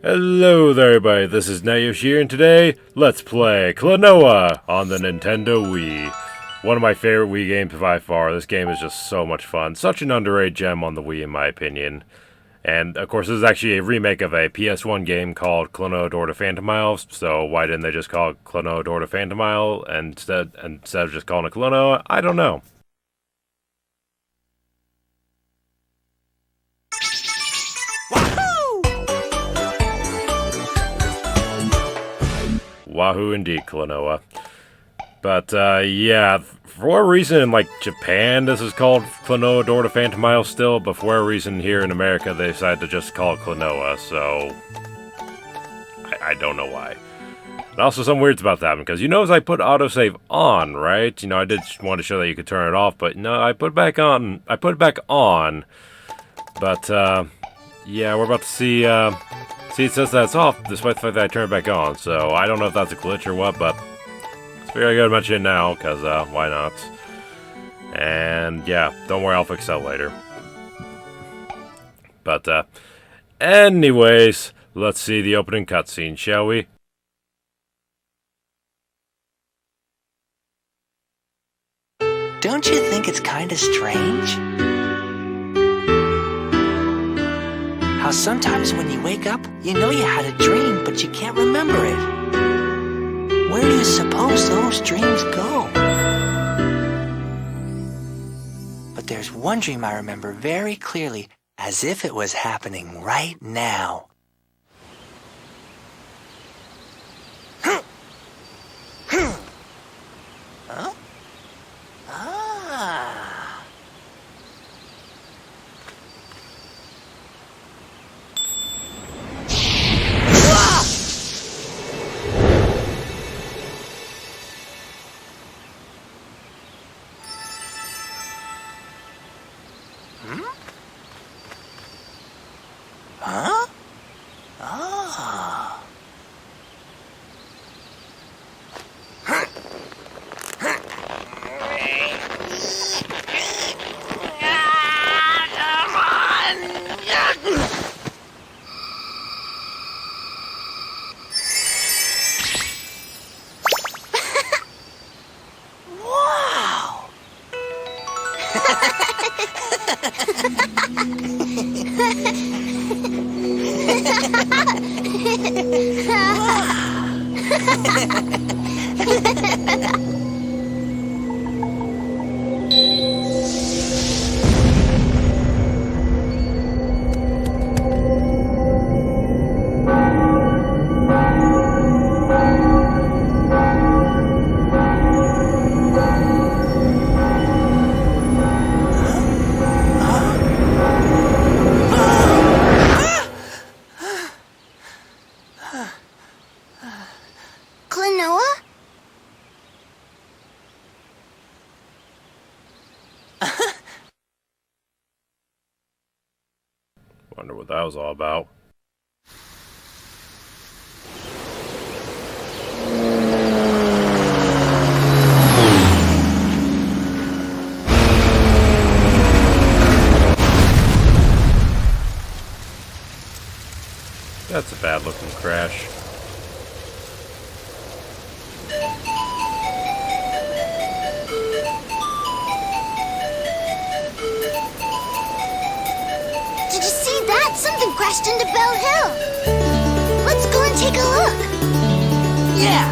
Hello there everybody, this is Nayoshi here, and today, let's play Klonoa on the Nintendo Wii. One of my favorite Wii games by far. This game is just so much fun. Such an underrated gem on the Wii in my opinion. And of course this is actually a remake of a PS1 game called Klonoa Door to Phantom Isle, so why didn't they just call it Klonoa Door to Phantom Isle instead of just calling it Klonoa? I don't know. Wahoo indeed, Klonoa. But, yeah, for whatever reason in, Japan, this is called Klonoa Door to Phantom Isle still, but for whatever reason here in America, they decided to just call it Klonoa, so I don't know why. And also some weirds about that, because you notice I put autosave on, right? You know, I did want to show that you could turn it off, but no, I put it back on. But, yeah, we're about to see, see, it says that's off, despite the fact that I turned it back on, so I don't know if that's a glitch or what, but it's very good to mention it now, because, why not? And, yeah, don't worry, I'll fix that later. But, anyways, let's see the opening cutscene, shall we? Don't you think it's kinda strange? How sometimes when you wake up, you know you had a dream, but you can't remember it. Where do you suppose those dreams go? But there's one dream I remember very clearly, as if it was happening right now. Huh? Ah. Huh? Ah. Wow. Klonoa? Wonder what that was all about. That's a bad looking crash. Did you see that? Something crashed into Bell Hill. Let's go and take a look. Yeah.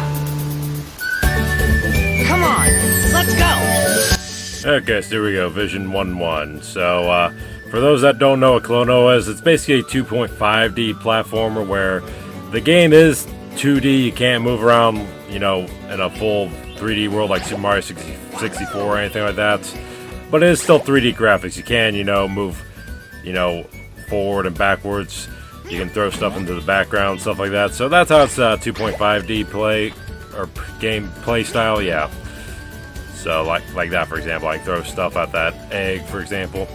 Come on, let's go. Okay, so here we go, Vision 1-1. So, for those that don't know what Klonoa is, it's basically a 2.5D platformer where the game is 2D, you can't move around, you know, in a full 3D world like Super Mario 64 or anything like that. But it is still 3D graphics, you can, you know, move, you know, forward and backwards. You can throw stuff into the background, stuff like that. So that's how it's 2.5D play, or game play style, yeah. So like that, for example, I can throw stuff at that egg, for example.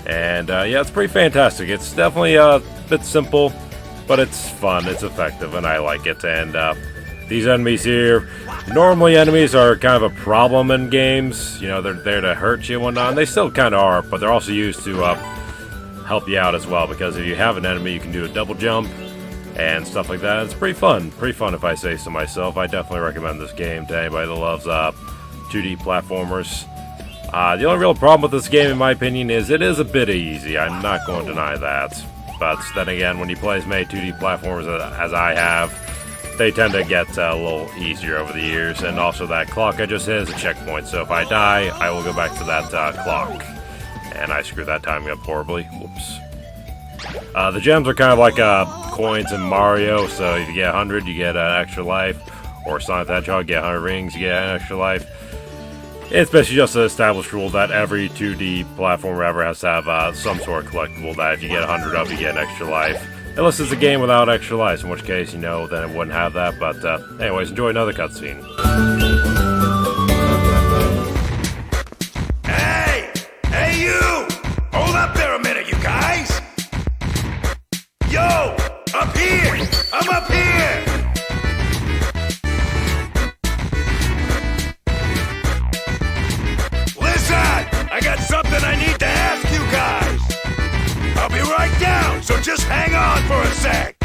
And yeah, it's pretty fantastic. It's definitely a bit simple, but it's fun, it's effective, and I like it. And these enemies here, normally enemies are kind of a problem in games. You know, they're there to hurt you and whatnot, and they still kind of are, but they're also used to help you out as well, because if you have an enemy, you can do a double jump, and stuff like that. It's pretty fun if I say so myself. I definitely recommend this game to anybody that loves 2D platformers. The only real problem with this game, in my opinion, is it is a bit easy. I'm not going to deny that. But then again, when you play as many 2D platformers as I have, they tend to get a little easier over the years. And also that clock I just hit is a checkpoint, so if I die, I will go back to that clock. And I screwed that timing up horribly. Whoops. The gems are kind of like coins in Mario, so if you get 100, you get an extra life. Or Sonic the Hedgehog, you get 100 rings, you get an extra life. It's basically just an established rule that every 2D platformer ever has to have some sort of collectible that if you get 100 of, you get an extra life. Unless it's a game without extra lives, in which case, then it wouldn't have that. But anyways, enjoy another cutscene. Hey! Hey, you! Hold up there a minute, you guys! Yo! Up here! I'm up here! I got something I need to ask you guys. I'll be right down, so just hang on for a sec.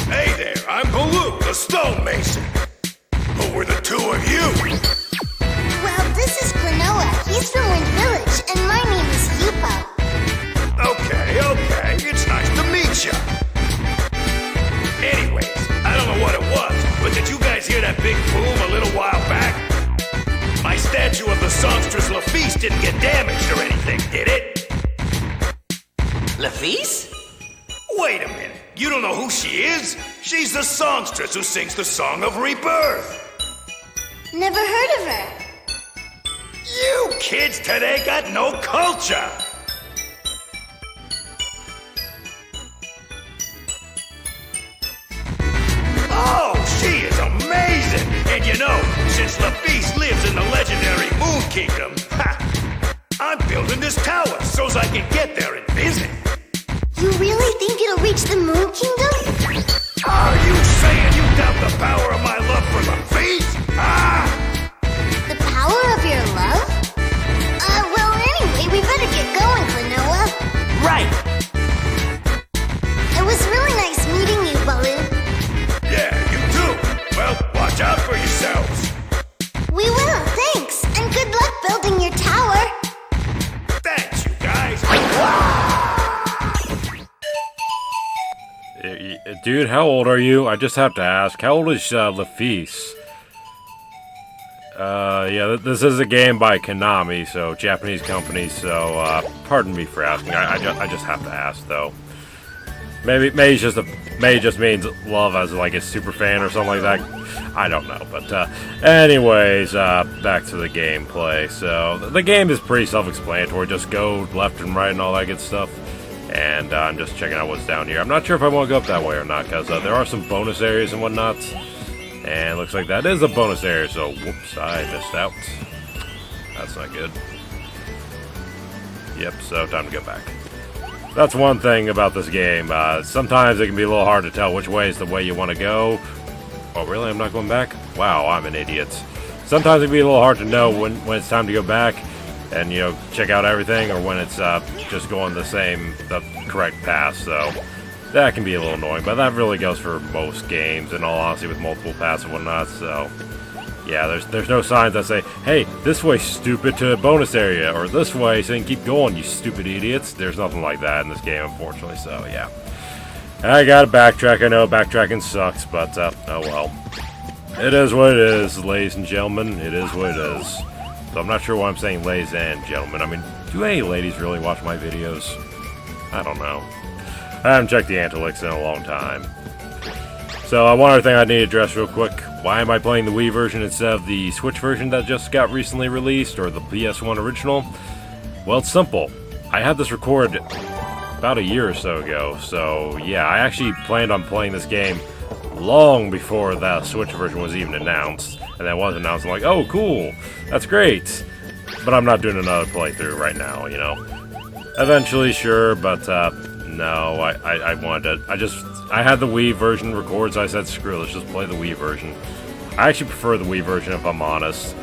Hey there, I'm Baloo, the stonemason. Who were the two of you? Well, this is Klonoa. He's from Wind Village, and my name is Yupo. Okay, it's nice to meet ya. Anyways, I don't know what it was, but did you guys hear that big boom a little while back? My statue of the songstress Lafice didn't get damaged or anything, did it? Lafice? Wait a minute, you don't know who she is? She's the songstress who sings the Song of Rebirth. Never heard of her. You kids today got no culture. Oh, she is amazing! And since Lafice lives in the legendary Moon Kingdom, I'm building this tower so's I can get there and visit. You really think it'll reach the Moon Kingdom? Are you saying you doubt the power of my love for Lafice? The power of your love? Well, anyway, we better get going, Klonoa. Right. It was really nice meeting you, Baloo. Yeah, you too. Well, watch out for yourselves. We will, thanks. And good luck building your tower. Thanks, you guys. Dude, how old are you? I just have to ask. How old is Lafice? Yeah, this is a game by Konami, so Japanese company, so pardon me for asking. I just have to ask, though. Maybe it just means love as like a super fan or something like that. I don't know, but anyways, back to the gameplay. So the game is pretty self-explanatory. Just go left and right and all that good stuff. And I'm just checking out what's down here. I'm not sure if I want to go up that way or not, because there are some bonus areas and whatnot. And it looks like that is a bonus area, so whoops, I missed out. That's not good. Yep, so time to go back. That's one thing about this game. Sometimes it can be a little hard to tell which way is the way you want to go. Oh, really? I'm not going back? Wow, I'm an idiot. Sometimes it can be a little hard to know when it's time to go back and, check out everything, or when it's just going the correct path, so that can be a little annoying, but that really goes for most games, in all honesty, with multiple paths and whatnot, so yeah, there's no signs that say, hey, this way, stupid, to a bonus area, or this way, saying keep going, you stupid idiots. There's nothing like that in this game, unfortunately, so yeah. I gotta backtrack. I know backtracking sucks, but oh well. It is what it is, ladies and gentlemen. It is what it is. So I'm not sure why I'm saying ladies and gentlemen. I mean, do any ladies really watch my videos? I don't know. I haven't checked the analytics in a long time. So one other thing I need to address real quick. Why am I playing the Wii version instead of the Switch version that just got recently released, or the PS1 original? Well, it's simple. I had this recorded about a year or so ago, so yeah, I actually planned on playing this game long before the Switch version was even announced. And that was announced, I'm like, oh, cool, that's great. But I'm not doing another playthrough right now, Eventually, sure, but no, I wanted to, I had the Wii version recorded, so I said, screw it, let's just play the Wii version. I actually prefer the Wii version, if I'm honest.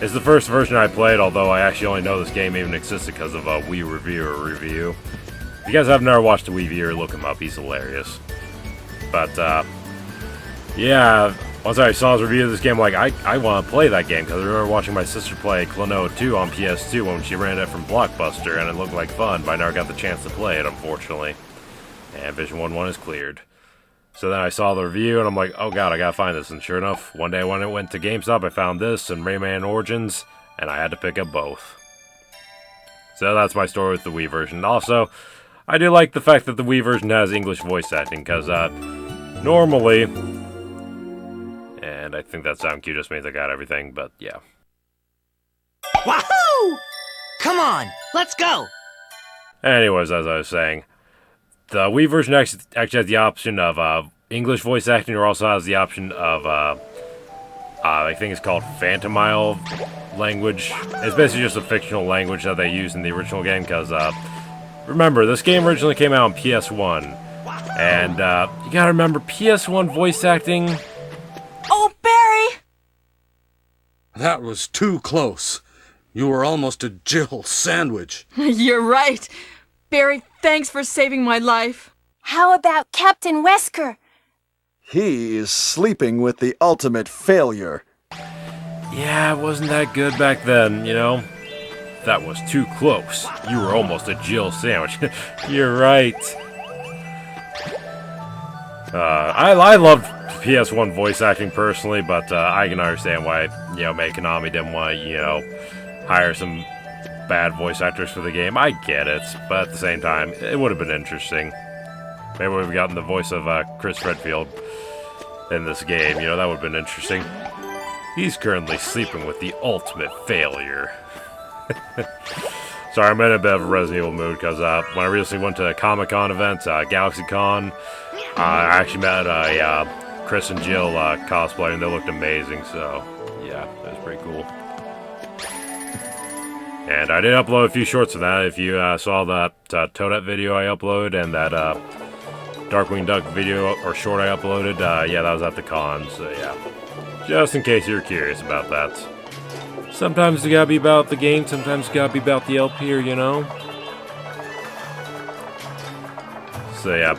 It's the first version I played, although I actually only know this game even existed because of a Wii Reviewer review. If you guys have never watched a Wii Viewer, look him up. He's hilarious. But, yeah, once I saw his review of this game, like, I want to play that game, because I remember watching my sister play Klonoa 2 on PS2 when she ran it from Blockbuster, and it looked like fun, but I never got the chance to play it, unfortunately. And Vision 1-1 is cleared. So then I saw the review, and I'm like, oh god, I gotta find this. And sure enough, one day when I went to GameStop, I found this and Rayman Origins, and I had to pick up both. So that's my story with the Wii version. Also, I do like the fact that the Wii version has English voice acting, because normally, and I think that sound cue just means I got everything, but yeah. Wahoo! Come on, let's go! Anyways, as I was saying, the Wii version actually has the option of English voice acting, or also has the option of, I think it's called Phantomile language. It's basically just a fictional language that they use in the original game, because, remember, this game originally came out on PS1, and, you gotta remember, PS1 voice acting... Oh, Barry! That was too close. You were almost a Jill sandwich. You're right. Barry, thanks for saving my life. How about Captain Wesker? He is sleeping with the ultimate failure. Yeah, it wasn't that good back then, you know? That was too close. You were almost a Jill sandwich. You're right. I loved PS1 voice acting personally, but I can understand why, you know, maybe Konami didn't want to, you know, hire some bad voice actors for the game. I get it, but at the same time, it would have been interesting. Maybe we've gotten the voice of Chris Redfield in this game, you know, that would have been interesting. He's currently sleeping with the ultimate failure. Sorry, I'm in a bit of a Resident Evil mood, because when I recently went to a Comic-Con event, GalaxyCon, I actually met a Chris and Jill cosplay, and they looked amazing, so yeah, that was pretty cool. And I did upload a few shorts of that. If you saw that Toadette video I uploaded, and that Darkwing Duck video, or short I uploaded, yeah, that was at the con, so yeah. Just in case you're curious about that. Sometimes it gotta be about the game, sometimes it gotta be about the LP, you know? So yeah.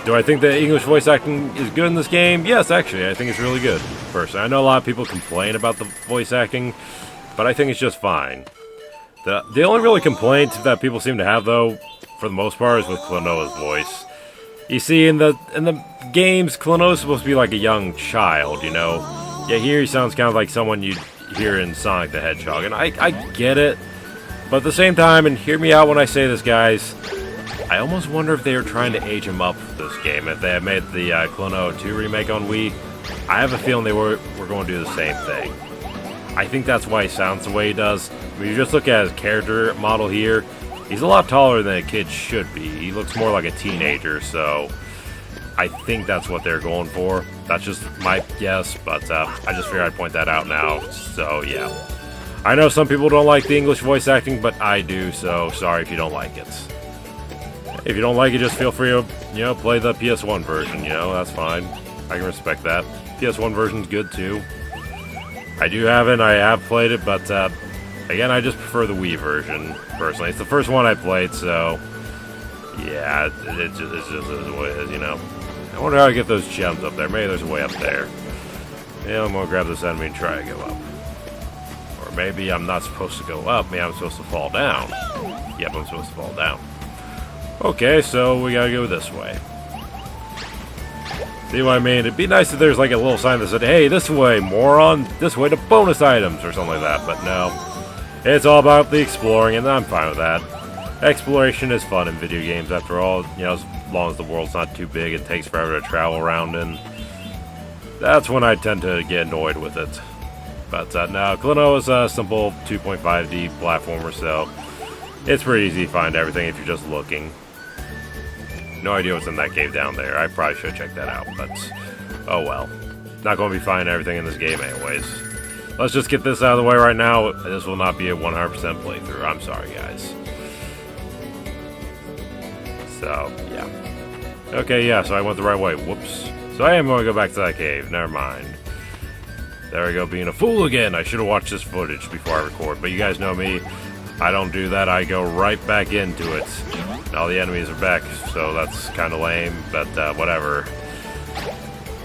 Do I think the English voice acting is good in this game? Yes, actually, I think it's really good, personally. I know a lot of people complain about the voice acting, but I think it's just fine. The only really complaint that people seem to have, though, for the most part, is with Klonoa's voice. You see, in the games, Klonoa's supposed to be like a young child, you know? Yeah, here he sounds kind of like someone you'd hear in Sonic the Hedgehog, and I get it, but at the same time, and hear me out when I say this, guys, I almost wonder if they were trying to age him up for this game. If they had made the Klonoa 2 remake on Wii, I have a feeling they were going to do the same thing. I think that's why he sounds the way he does. When you just look at his character model here, he's a lot taller than a kid should be. He looks more like a teenager, so I think that's what they're going for. That's just my guess, but I just figured I'd point that out now, so yeah. I know some people don't like the English voice acting, but I do, so sorry if you don't like it. If you don't like it, just feel free to, you know, play the PS1 version, you know, that's fine. I can respect that. PS1 version's good, too. I do have it, I have played it, but, again, I just prefer the Wii version, personally. It's the first one I played, so, yeah, it's just what it is, you know. I wonder how to get those gems up there. Maybe there's a way up there. Yeah, I'm gonna grab this enemy and try to go up. Or maybe I'm not supposed to go up, maybe I'm supposed to fall down. Yep, I'm supposed to fall down. Okay, so we gotta go this way. See what I mean? It'd be nice if there's like a little sign that said, hey, this way, moron, this way to bonus items, or something like that, but no. It's all about the exploring, and I'm fine with that. Exploration is fun in video games, after all, you know, as long as the world's not too big, it takes forever to travel around in. That's when I tend to get annoyed with it. But no, Klonoa is a simple 2.5D platformer, so it's pretty easy to find everything if you're just looking. No idea what's in that cave down there. I probably should check that out, but oh well. Not going to be finding everything in this game anyways. Let's just get this out of the way right now. This will not be a 100% playthrough. I'm sorry, guys. So, yeah. Okay, yeah, so I went the right way. Whoops. So I am going to go back to that cave. Never mind. There I go, being a fool again. I should have watched this footage before I record, but you guys know me. I don't do that. I go right back into it. And all the enemies are back, so that's kind of lame, but whatever.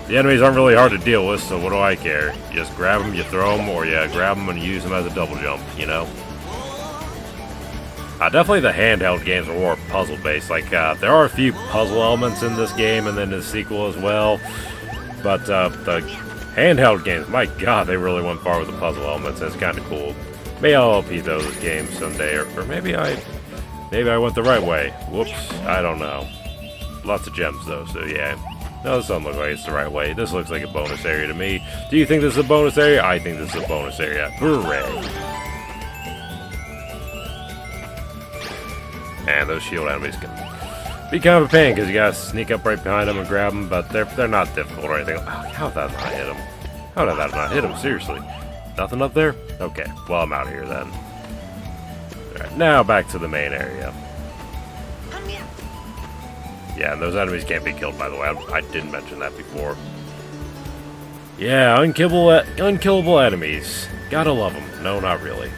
The enemies aren't really hard to deal with, so what do I care? You just grab them, you throw them, or you grab them and use them as a double jump, you know? Definitely the handheld games are more puzzle-based. Like, there are a few puzzle elements in this game and then the sequel as well. But the handheld games, my god, they really went far with the puzzle elements. It's kind of cool. Maybe I'll LP those games someday, or maybe I went the right way. Whoops, I don't know. Lots of gems though, so yeah. No, this doesn't look like it's the right way. This looks like a bonus area to me. Do you think this is a bonus area? I think this is a bonus area. Hooray! And those shield enemies can be kind of a pain because you gotta sneak up right behind them and grab them, but they're not difficult or anything. Oh, how did that not hit him? How did that not hit him? Seriously. Nothing up there? Okay, well, I'm out of here then. Alright, now back to the main area. Yeah, and those enemies can't be killed, by the way. I didn't mention that before. Yeah, unkillable enemies. Gotta love them. No, not really.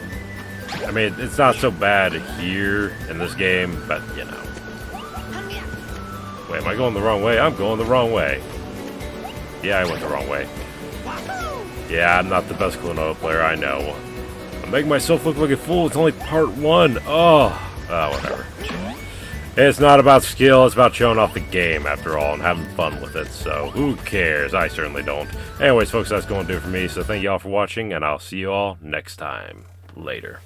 I mean, it's not so bad here in this game, but, you know. Wait, am I going the wrong way? I'm going the wrong way. Yeah, I went the wrong way. Yeah, I'm not the best Klonoa player, I know. I'm making myself look like a fool. It's only part 1. Oh, whatever. It's not about skill, it's about showing off the game, after all, and having fun with it, so who cares? I certainly don't. Anyways, folks, that's going to do it for me, so thank you all for watching, and I'll see you all next time. Later.